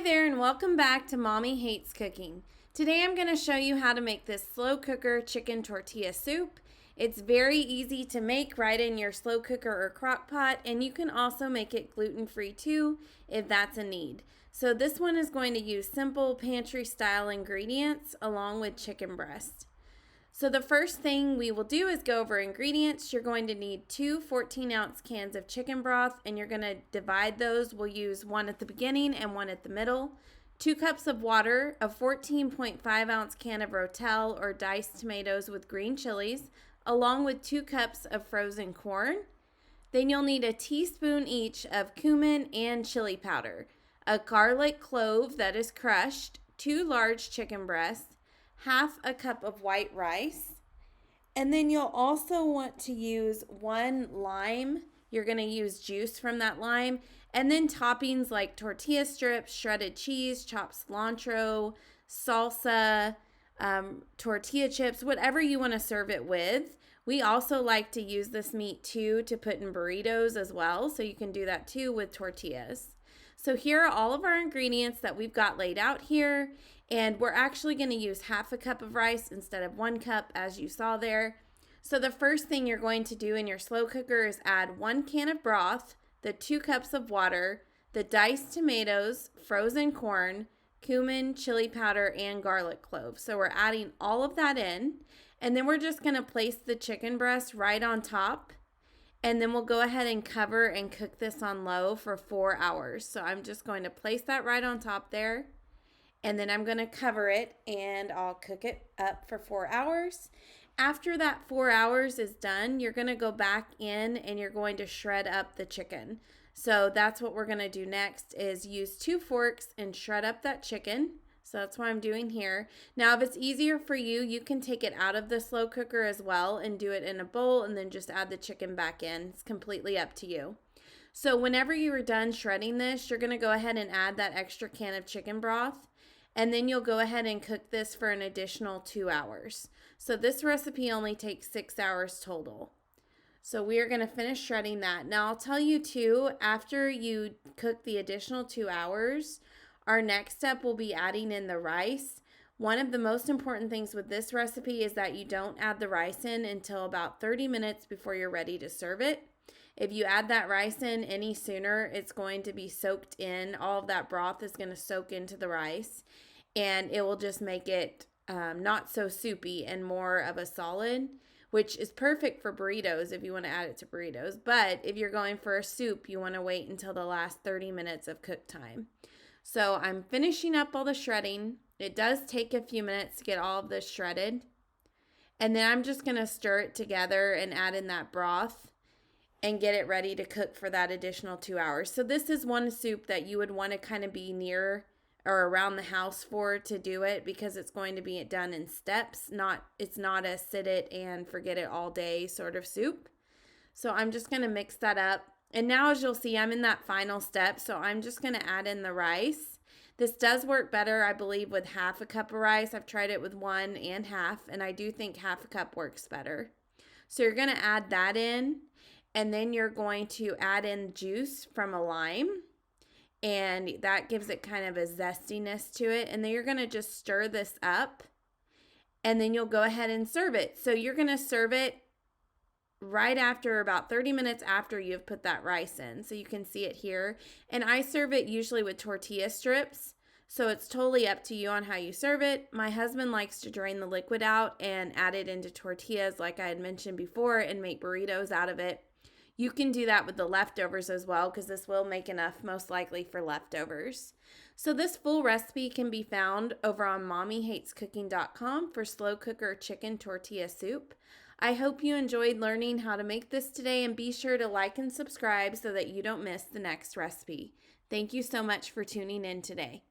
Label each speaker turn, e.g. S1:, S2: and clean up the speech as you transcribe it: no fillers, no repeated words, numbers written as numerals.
S1: Hi there and welcome back to Mommy Hates Cooking. Today I'm going to show you how to make this slow cooker chicken tortilla soup. It's very easy to make right in your slow cooker or crock pot, and you can also make it gluten-free too if that's a need. So this one is going to use simple pantry style ingredients along with chicken breast. So the first thing we will do is go over ingredients. You're going to need two 14-ounce cans of chicken broth, and you're going to divide those. We'll use one at the beginning and one at the middle. 2 cups of water, a 14.5-ounce can of Rotel or diced tomatoes with green chilies, along with 2 cups of frozen corn. Then you'll need a teaspoon each of cumin and chili powder, a garlic clove that is crushed, 2 large chicken breasts, half a cup of white rice, and then you'll also want to use 1 lime. You're going to use juice from that lime, and then toppings like tortilla strips, shredded cheese, chopped cilantro, salsa, tortilla chips, whatever you want to serve it with. We also like to use this meat too to put in burritos as well, so you can do that too with tortillas. So here are all of our ingredients that we've got laid out here, and we're actually going to use half a cup of rice instead of 1 cup as you saw there. So the first thing you're going to do in your slow cooker is add 1 can of broth, the 2 cups of water, the diced tomatoes, frozen corn, cumin, chili powder, and garlic clove. So we're adding all of that in, and then we're just going to place the chicken breast right on top. And then we'll go ahead and cover and cook this on low for 4 hours. So I'm just going to place that right on top there. And then I'm going to cover it and I'll cook it up for 4 hours. After that 4 hours is done, you're going to go back in and you're going to shred up the chicken. So that's what we're going to do next is use 2 forks and shred up that chicken. So that's what I'm doing here. Now, if it's easier for you, you can take it out of the slow cooker as well and do it in a bowl and then just add the chicken back in. It's completely up to you. So whenever you are done shredding this, you're going to go ahead and add that extra can of chicken broth. And then you'll go ahead and cook this for an additional 2 hours. So this recipe only takes 6 hours total. So we are going to finish shredding that. Now, I'll tell you too, after you cook the additional 2 hours, our next step will be adding in the rice. One of the most important things with this recipe is that you don't add the rice in until about 30 minutes before you're ready to serve it. If you add that rice in any sooner, it's going to be soaked in. All of that broth is going to soak into the rice, and it will just make it not so soupy and more of a solid, which is perfect for burritos if you want to add it to burritos. But if you're going for a soup, you want to wait until the last 30 minutes of cook time. So I'm finishing up all the shredding. It does take a few minutes to get all of this shredded. And then I'm just going to stir it together and add in that broth and get it ready to cook for that additional 2 hours. So this is one soup that you would want to kind of be near or around the house for to do it because it's going to be done in steps. It's not a sit it and forget it all day sort of soup. So I'm just going to mix that up. And now, as you'll see, I'm in that final step, so I'm just going to add in the rice. This does work better, I believe, with half a cup of rice. I've tried it with 1 and half, and I do think half a cup works better. So you're going to add that in, and then you're going to add in juice from a lime, and that gives it kind of a zestiness to it. And then you're going to just stir this up, and then you'll go ahead and serve it. So you're going to serve it right after, about 30 minutes after you've put that rice in. So you can see it here. And I serve it usually with tortilla strips. So it's totally up to you on how you serve it. My husband likes to drain the liquid out and add it into tortillas like I had mentioned before and make burritos out of it. You can do that with the leftovers as well because this will make enough most likely for leftovers. So this full recipe can be found over on mommyhatescooking.com for slow cooker chicken tortilla soup. I hope you enjoyed learning how to make this today, and be sure to like and subscribe so that you don't miss the next recipe. Thank you so much for tuning in today.